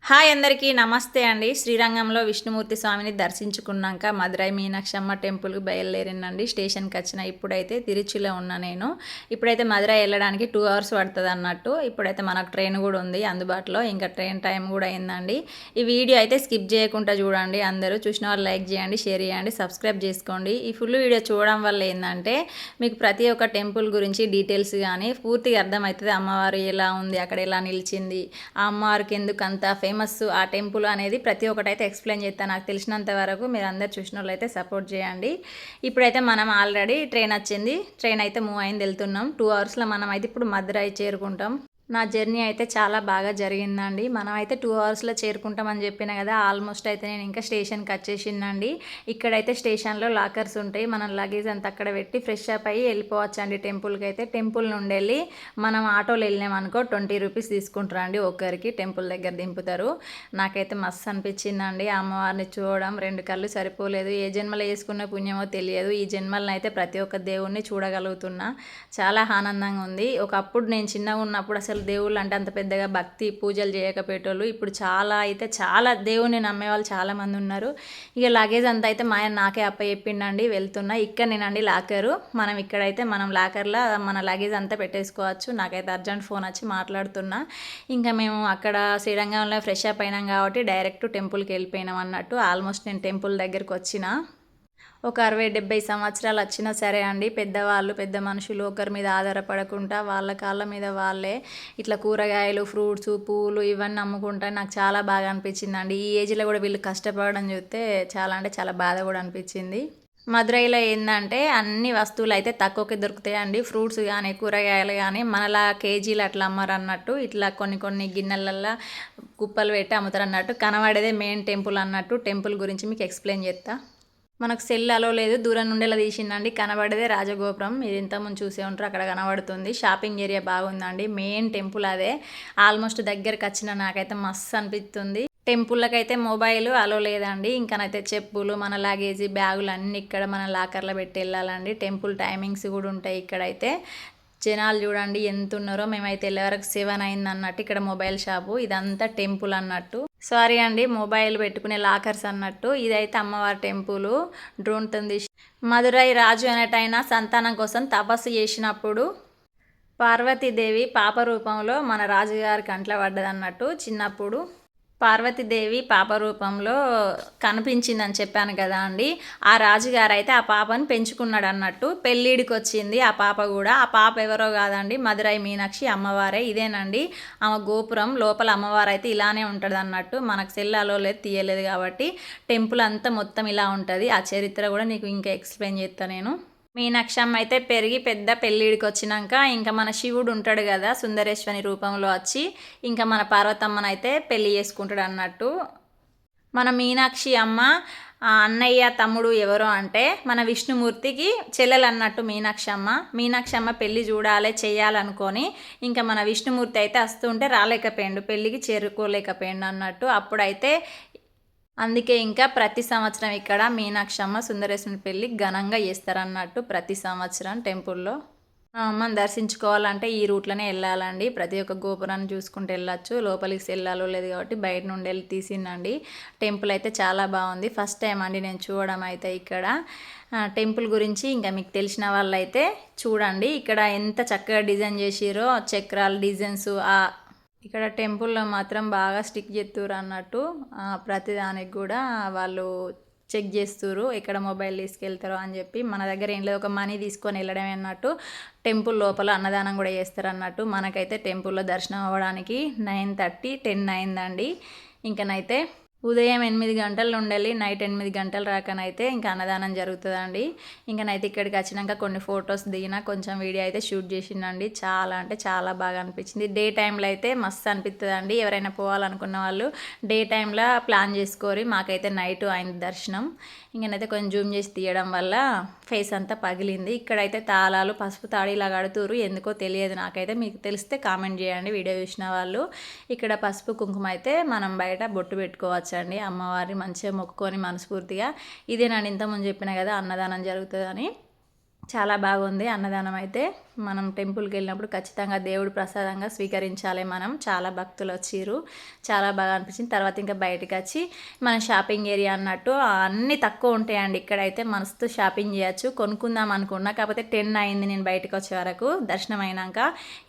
Hi అందరికీ నమస్తే అండి. శ్రీరంగంలో విష్ణుమూర్తి స్వామిని దర్శించుకున్నాక మదురై మీనాక్షమ్మ టెంపుల్కి బయలుదేరినండి. స్టేషన్కి వచ్చిన ఇప్పుడైతే తిరుచిలో ఉన్నా నేను. ఇప్పుడైతే మదురై వెళ్ళడానికి 2 hours పడుతుంది అన్నట్టు. ఇప్పుడైతే మనకు ట్రైన్ కూడా ఉంది అందుబాటులో. ఇంకా ట్రైన్ టైం కూడా అయిందండి. ఈ వీడియో అయితే స్కిప్ చేయకుండా చూడండి. అందరూ చూసిన వాళ్ళు లైక్ చేయండి, షేర్ చేయండి, సబ్స్క్రైబ్ చేసుకోండి. ఈ ఫుల్ వీడియో చూడడం వల్ల ఏంటంటే మీకు ప్రతి ఒక్క టెంపుల్ గురించి డీటెయిల్స్ కానీ పూర్తిగా అర్థమవుతుంది. అమ్మవారు ఎలా ఉంది, అక్కడ ఎలా నిలిచింది, ఆ అమ్మవారికి ఎందుకు అంత ఫేమస్ ఆ టెంపుల్ అనేది ప్రతి ఒక్కటి అయితే ఎక్స్ప్లెయిన్ చేస్తాను. నాకు తెలిసినంత వరకు మీరు అందరు చూసిన వాళ్ళు అయితే సపోర్ట్ చేయండి. ఇప్పుడైతే మనం ఆల్రెడీ ట్రైన్ వచ్చింది. ట్రైన్ అయితే మూవ్ అయింది, వెళ్తున్నాం. 2 hours మనం అయితే ఇప్పుడు మదురై చేరుకుంటాం. నా జర్నీ అయితే చాలా బాగా జరిగిందండి. మనం అయితే 2 hours చేరుకుంటామని చెప్పిన కదా. ఆల్మోస్ట్ అయితే నేను ఇంకా స్టేషన్కి వచ్చేసిందండి. ఇక్కడైతే స్టేషన్లో లాకర్స్ ఉంటాయి. మనం లగేజ్ అంతా అక్కడ పెట్టి ఫ్రెష్ అప్ అయ్యి వెళ్ళిపోవచ్చు అండి టెంపుల్కి. అయితే టెంపుల్ నుండి వెళ్ళి మనం ఆటోలో వెళ్ళినామనుకో 20 రూపీస్ తీసుకుంటారు అండి ఒక్కరికి. టెంపుల్ దగ్గర దింపుతారు. నాకైతే మస్తు అనిపించిందండి అమ్మవారిని చూడడం. 2 కళ్ళు సరిపోలేదు. ఏ జన్మలో వేసుకున్న పుణ్యమో తెలియదు. ఈ జన్మలను అయితే ప్రతి ఒక్క దేవుణ్ణి చూడగలుగుతున్నా. చాలా ఆనందంగా ఉంది. ఒకప్పుడు నేను చిన్నగా ఉన్నప్పుడు అసలు దేవుళ్ళు అంటే అంత పెద్దగా భక్తి పూజలు చేయకపోయేటోళ్ళు. ఇప్పుడు చాలా దేవుని నమ్మేవాళ్ళు చాలామంది ఉన్నారు. ఇక లగేజ్ అంతా అయితే మా ఆయన నాకే చెప్పిండండి. వెళ్తున్నా ఇక్కడ నేనండి లాకరు. మనం ఇక్కడైతే మనం లాకర్లో మన లగేజ్ అంతా పెట్టేసుకోవచ్చు. నాకైతే అర్జెంట్ ఫోన్ వచ్చి మాట్లాడుతున్నా. ఇంకా మేము అక్కడ శ్రీరంగంలో ఫ్రెష్ అప్ అయినాం కాబట్టి డైరెక్ట్ టెంపుల్కి వెళ్ళిపోయినాం అన్నట్టు. ఆల్మోస్ట్ నేను టెంపుల్ దగ్గరికి వచ్చిన ఒక 60-70 సంవత్సరాలు వచ్చినా సరే అండి, పెద్దవాళ్ళు పెద్ద మనుషులు ఒకరి మీద ఆధారపడకుండా వాళ్ళ కాళ్ళ మీద వాళ్ళే ఇట్లా కూరగాయలు, ఫ్రూట్స్, పూలు ఇవన్నీ అమ్ముకుంటా నాకు చాలా బాగా అనిపించిందండి. ఈ ఏజ్లో కూడా వీళ్ళు కష్టపడడం చూస్తే చాలా అంటే చాలా బాధ కూడా అనిపించింది. మదురైలో ఏంటంటే అన్ని వస్తువులు అయితే తక్కువకి దొరుకుతాయండి. ఫ్రూట్స్ కానీ కూరగాయలు కానీ మనలా కేజీలు అట్లా అమ్మరు అన్నట్టు. ఇట్లా కొన్ని గిన్నెలల్లో కుప్పలు పెట్టి అమ్ముతారు అన్నట్టు. కనబడేదే మెయిన్ టెంపుల్ అన్నట్టు. టెంపుల్ గురించి మీకు ఎక్స్ప్లెయిన్ చేస్తా. మనకు సెల్ అలో లేదు, దూరం నుండేలా తీసిందండి. కనబడేదే రాజగోపురం. మీరు ఇంతకుముందు చూసే ఉంటారు, అక్కడ కనబడుతుంది. షాపింగ్ ఏరియా బాగుందండి. మెయిన్ టెంపుల్ అదే. ఆల్మోస్ట్ దగ్గరికి వచ్చిన నాకైతే మస్తు అనిపిస్తుంది. టెంపుల్లకైతే మొబైల్ అలో లేదండి. ఇంకనైతే చెప్పులు, మన లగేజీ, బ్యాగులు అన్నీ ఇక్కడ మన లాకర్లో పెట్టి వెళ్ళాలండి. టెంపుల్ టైమింగ్స్ కూడా ఉంటాయి ఇక్కడైతే. జనాలు చూడండి ఎంత ఉన్నారో. మేమైతే వెళ్ళే వరకు 7 అయింది అన్నట్టు. ఇక్కడ మొబైల్ షాపు, ఇదంతా టెంపుల్ అన్నట్టు. సారీ అండి, మొబైల్ పెట్టుకునే లాకర్స్ అన్నట్టు. ఇదైతే అమ్మవారి టెంపుల్. డ్రోన్ తంది. మదురై రాజు అనేటైన సంతానం కోసం తపస్సు చేసినప్పుడు పార్వతీదేవి పాప రూపంలో మన రాజుగారి కంట్లో పడ్డది అన్నట్టు. చిన్నప్పుడు పార్వతీదేవి పాప రూపంలో కనిపించిందని చెప్పాను కదా అండి. ఆ రాజుగారు అయితే ఆ పాపని పెంచుకున్నాడు అన్నట్టు. పెళ్ళిడికి వచ్చింది ఆ పాప కూడా. ఆ పాప ఎవరో కాదండి, మదురై మీనాక్షి అమ్మవారే. ఇదేనండి ఆమె గోపురం. లోపల అమ్మవారు అయితే ఇలానే ఉంటుంది అన్నట్టు. మనకు సెల్లాలో లేదు, తీయలేదు కాబట్టి టెంపుల్ అంతా మొత్తం ఇలా ఉంటుంది. ఆ చరిత్ర కూడా నీకు ఇంకా ఎక్స్ప్లెయిన్ చేస్తాను నేను. మీనాక్షమ్మ అయితే పెరిగి పెద్ద పెళ్ళిడికి వచ్చినాక ఇంకా మన శివుడు ఉంటాడు కదా సుందరేశ్వరి రూపంలో వచ్చి ఇంకా మన పార్వతమ్మనైతే పెళ్ళి చేసుకుంటాడు అన్నట్టు. మన మీనాక్షి అమ్మ అన్నయ్య తమ్ముడు ఎవరో అంటే మన విష్ణుమూర్తికి చెల్లెలు అన్నట్టు మీనాక్షమ్మ. మీనాక్షమ్మ పెళ్ళి చూడాలి చేయాలనుకొని ఇంకా మన విష్ణుమూర్తి అయితే వస్తుంటే రాలేకపోయాడు, పెళ్ళికి చేరుకోలేకపోయాడు అన్నట్టు. అప్పుడైతే అందుకే ఇంకా ప్రతి సంవత్సరం ఇక్కడ మీనాక్షమ్మ సుందరేశ్వరి పెళ్ళి ఘనంగా చేస్తారన్నట్టు. ప్రతి సంవత్సరం టెంపుల్లో అమ్మని దర్శించుకోవాలంటే ఈ రూట్లోనే వెళ్ళాలండి. ప్రతి ఒక్క గోపురాన్ని చూసుకుంటూ వెళ్ళచ్చు. లోపలికి వెళ్ళాలో లేదు కాబట్టి బయట నుండి వెళ్ళి తీసిందండి. టెంపుల్ అయితే చాలా బాగుంది. ఫస్ట్ టైం అండి నేను చూడడం అయితే ఇక్కడ. టెంపుల్ గురించి ఇంకా మీకు తెలిసిన వాళ్ళు అయితే చూడండి. ఇక్కడ ఎంత చక్కగా డిజైన్ చేసిరో, చక్రాల డిజైన్స్. ఇక్కడ టెంపుల్లో మాత్రం బాగా స్టిక్ చేస్తురు అన్నట్టు. ప్రతిదానికి కూడా వాళ్ళు చెక్ చేస్తురు ఎక్కడ మొబైల్ తీసుకెళ్తారో అని చెప్పి. మన దగ్గర ఏం లేదు, ఒక మనీ తీసుకొని వెళ్ళడమే అన్నట్టు. టెంపుల్ లోపల అన్నదానం కూడా చేస్తారు అన్నట్టు. మనకైతే టెంపుల్లో దర్శనం అవ్వడానికి 9:30, 10 అయిందండి. ఇంకనైతే ఉదయం 8 గంటల నుండి నైట్ 8 గంటల రాకనైతే ఇంకా అన్నదానం జరుగుతుందండి. ఇంకనైతే ఇక్కడికి వచ్చినాక కొన్ని ఫొటోస్ దిగిన, కొంచెం వీడియో అయితే షూట్ చేసిండండి. చాలా అంటే చాలా బాగా అనిపించింది. డే టైంలో అయితే మస్తు అనిపిస్తుందండి. ఎవరైనా పోవాలనుకున్న వాళ్ళు డే టైంలో ప్లాన్ చేసుకోరి. మాకైతే నైట్ అయింది దర్శనం. ఇంకనైతే కొంచెం జూమ్ చేసి తీయడం వల్ల ఫేస్ అంతా పగిలింది. ఇక్కడైతే తాళాలు పసుపు తాడి ఇలా కడుతురు, ఎందుకో తెలియదు నాకైతే. మీకు తెలిస్తే కామెంట్ చేయండి వీడియో చూసిన వాళ్ళు. ఇక్కడ పసుపు కుంకుమ అయితే మనం బయట బొట్టు పెట్టుకోవచ్చండి. అమ్మవారిని మంచిగా మొక్కుకొని మనస్ఫూర్తిగా. ఇదేనండి ఇంతకుముందు చెప్పిన కదా అన్నదానం జరుగుతుందని. చాలా బాగుంది అన్నదానం అయితే. మనం టెంపుల్కి వెళ్ళినప్పుడు ఖచ్చితంగా దేవుడు ప్రసాదంగా స్వీకరించాలి మనం. చాలా భక్తులు వచ్చిర్రు, చాలా బాగా అనిపించింది. తర్వాత ఇంకా బయటకు వచ్చి మన షాపింగ్ ఏరియా అన్నట్టు అన్నీ తక్కువ ఉంటాయండి ఇక్కడైతే. మస్తు షాపింగ్ చేయొచ్చు. కొనుక్కుందాం అనుకున్నా, కాకపోతే 10 అయింది నేను బయటకు వచ్చే వరకు. దర్శనం అయినాక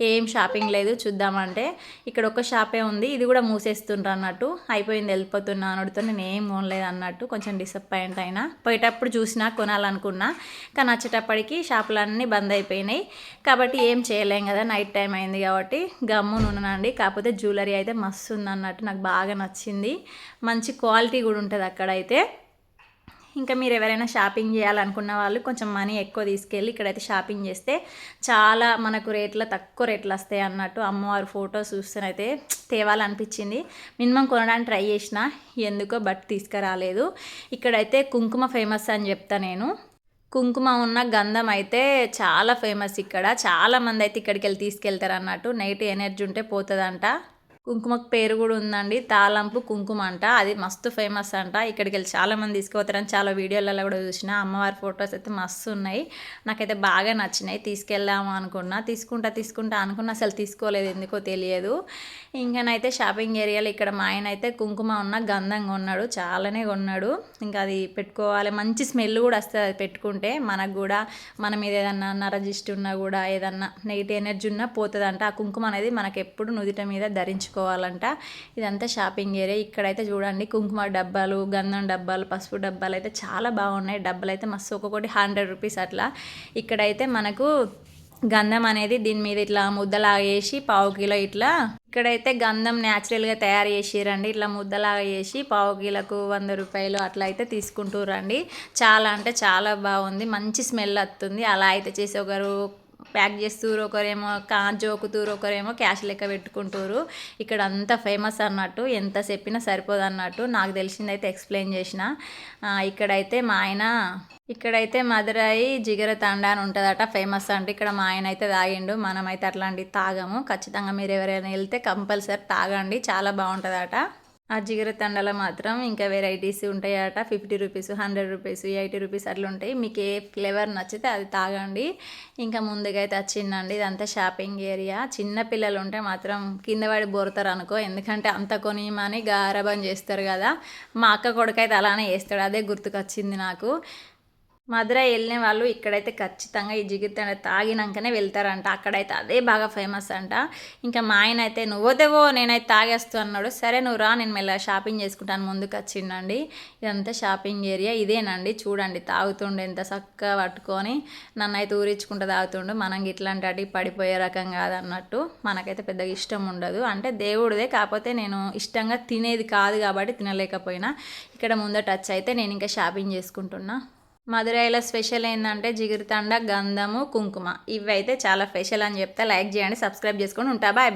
ఏం షాపింగ్ లేదు. చూద్దామంటే ఇక్కడ ఒక షాపే ఉంది, ఇది కూడా మూసేస్తుండ్రు అన్నట్టు. అయిపోయింది వెళ్ళిపోతున్నా అనుడితో నేను ఏం కొనలేదు అన్నట్టు. కొంచెం డిసప్పాయింట్ అయినా. పోయేటప్పుడు చూసినా కొనాలనుకున్నా, కానీ వచ్చేటప్పటికి షాపులన్నీ బంద్ అయిపోయినాయి. కాబట్టి ఏం చేయలేం కదా, నైట్ టైం అయింది కాబట్టి గమ్మున ఉన్నానండి. కాకపోతే జ్యువెలరీ అయితే మస్తు ఉంది అన్నట్టు, నాకు బాగా నచ్చింది. మంచి క్వాలిటీ కూడా ఉంటుంది అక్కడైతే. ఇంకా మీరు ఎవరైనా షాపింగ్ చేయాలనుకున్న వాళ్ళు కొంచెం మనీ ఎక్కువ తీసుకెళ్ళి ఇక్కడైతే షాపింగ్ చేస్తే చాలా మనకు తక్కువ రేట్లు వస్తాయి అన్నట్టు. అమ్మవారి ఫొటోస్ చూస్తేనైతే తేవాలనిపించింది. మినిమం కొనడానికి ట్రై చేసిన, ఎందుకో బట్ తీసుకురాలేదు. ఇక్కడైతే కుంకుమ ఫేమస్ అని చెప్తా నేను. కుంకుమ ఉన్న గంధం అయితే చాలా ఫేమస్ ఇక్కడ. చాలామంది అయితే ఇక్కడికి వెళ్ళి తీసుకెళ్తారు అన్నట్టు. నైట్ ఎనర్జీ ఉంటే పోతుందంట. కుంకుమకు పేరు కూడా ఉందండి, తాళంపు కుంకుమ అంట. అది మస్తు ఫేమస్ అంట. ఇక్కడికి వెళ్ళి చాలామంది తీసుకుపోతారని చాలా వీడియోలలో కూడా చూసిన. అమ్మవారి ఫొటోస్ అయితే మస్తు ఉన్నాయి, నాకైతే బాగా నచ్చినాయి. తీసుకెళ్దాము అనుకున్నా, తీసుకుంటా అనుకున్నా, అసలు తీసుకోలేదు ఎందుకో తెలియదు. ఇంకనైతే షాపింగ్ ఏరియాలో ఇక్కడ మా ఆయన అయితే కుంకుమ ఉన్న గంధం కొన్నాడు, చాలానే కొన్నాడు. ఇంకా అది పెట్టుకోవాలి, మంచి స్మెల్ కూడా వస్తుంది అది పెట్టుకుంటే. మనకు కూడా మన మీద ఏదన్నా నరజిస్ట్ ఉన్నా కూడా, ఏదన్నా నెగిటివ్ ఎనర్జీ ఉన్నా పోతుందంట. ఆ కుంకుమ అనేది మనకు ఎప్పుడు నుదిట మీద ధరించుకోవాలంట. ఇదంతా షాపింగ్ ఏరియా. ఇక్కడైతే చూడండి కుంకుమ డబ్బాలు, గంధం డబ్బాలు, పసుపు డబ్బాలు అయితే చాలా బాగున్నాయి. డబ్బాలు అయితే మస్తు, ఒక్కొక్కటి 100 రూపీస్ అట్లా. ఇక్కడైతే మనకు గంధం అనేది దీని మీద ఇట్లా ముద్దలాగా వేసి పావు కిలో ఇట్లా. ఇక్కడైతే గంధం న్యాచురల్గా తయారు చేసిరండి. ఇట్లా ముద్దలాగా చేసి పావు కిలోకు 100 రూపాయలు అట్లా అయితే తీసుకుంటురండి. చాలా అంటే చాలా బాగుంది, మంచి స్మెల్ వస్తుంది. అలా అయితే చేసి ఒకరు ప్యాక్ చేస్తున్నారు, ఒకరేమో జోకుతూరు, ఒకరేమో క్యాష్ లెక్క పెట్టుకుంటారు. ఇక్కడ అంతా ఫేమస్ అన్నట్టు, ఎంత చెప్పినా సరిపోదు అన్నట్టు. నాకు తెలిసిందైతే ఎక్స్ప్లెయిన్ చేసిన. ఇక్కడైతే మదురై జిగర తండా అని ఉంటుందట, ఫేమస్ అంటే. ఇక్కడ మా ఆయన అయితే తాగిండు, మనమైతే అట్లాంటివి తాగము. ఖచ్చితంగా మీరు ఎవరైనా వెళ్తే కంపల్సరీ తాగండి, చాలా బాగుంటుందట. ఆ జిగర తండలో మాత్రం ఇంకా వెరైటీస్ ఉంటాయట. 50 రూపీస్, 100 రూపీస్, 80 రూపీస్ అట్లా ఉంటాయి. మీకు ఏ ఫ్లేవర్ నచ్చితే అది తాగండి. ఇంకా ముందుగా అయితే వచ్చిందండి. ఇదంతా షాపింగ్ ఏరియా. చిన్న పిల్లలు ఉంటే మాత్రం కింద పడి బోరుతారు అనుకో, ఎందుకంటే అంత కొనియమని గారాబం చేస్తారు కదా. మా అక్క కొడుకైతే అలానే చేస్తాడు, అదే గుర్తుకొచ్చింది నాకు. మదురై వెళ్ళిన వాళ్ళు ఇక్కడైతే ఖచ్చితంగా ఈ జిగిరితండ తాగినాకనే వెళ్తారంట. అక్కడైతే అదే బాగా ఫేమస్ అంట. ఇంకా మా ఆయన అయితే నువ్వుదేవో నేనైతే తాగేస్తూ అన్నాడు. సరే నువ్వు రా, నేను మెల్ల షాపింగ్ చేసుకుంటాను ముందుకు వచ్చిండండి. ఇదంతా షాపింగ్ ఏరియా ఇదేనండి. చూడండి తాగుతుండే ఎంత చక్కగా పట్టుకొని నన్ను అయితే ఊరించుకుంటూ తాగుతుండు. మనం ఇట్లాంటి అటు పడిపోయే రకం కాదన్నట్టు. మనకైతే పెద్దగా ఇష్టం ఉండదు, అంటే దేవుడిదే, కాకపోతే నేను ఇష్టంగా తినేది కాదు కాబట్టి తినలేకపోయినా. ఇక్కడ ముందట టచ్ అయితే నేను ఇంకా షాపింగ్ చేసుకుంటున్నా. మదురైలో స్పెషల్ ఏంటంటే జిగిరితండ, గంధము, కుంకుమ. ఇవి అయితే చాలా స్పెషల్ అని చెప్తే లైక్ చేయండి, సబ్స్క్రైబ్ చేసుకొని ఉంటా. Bye bye.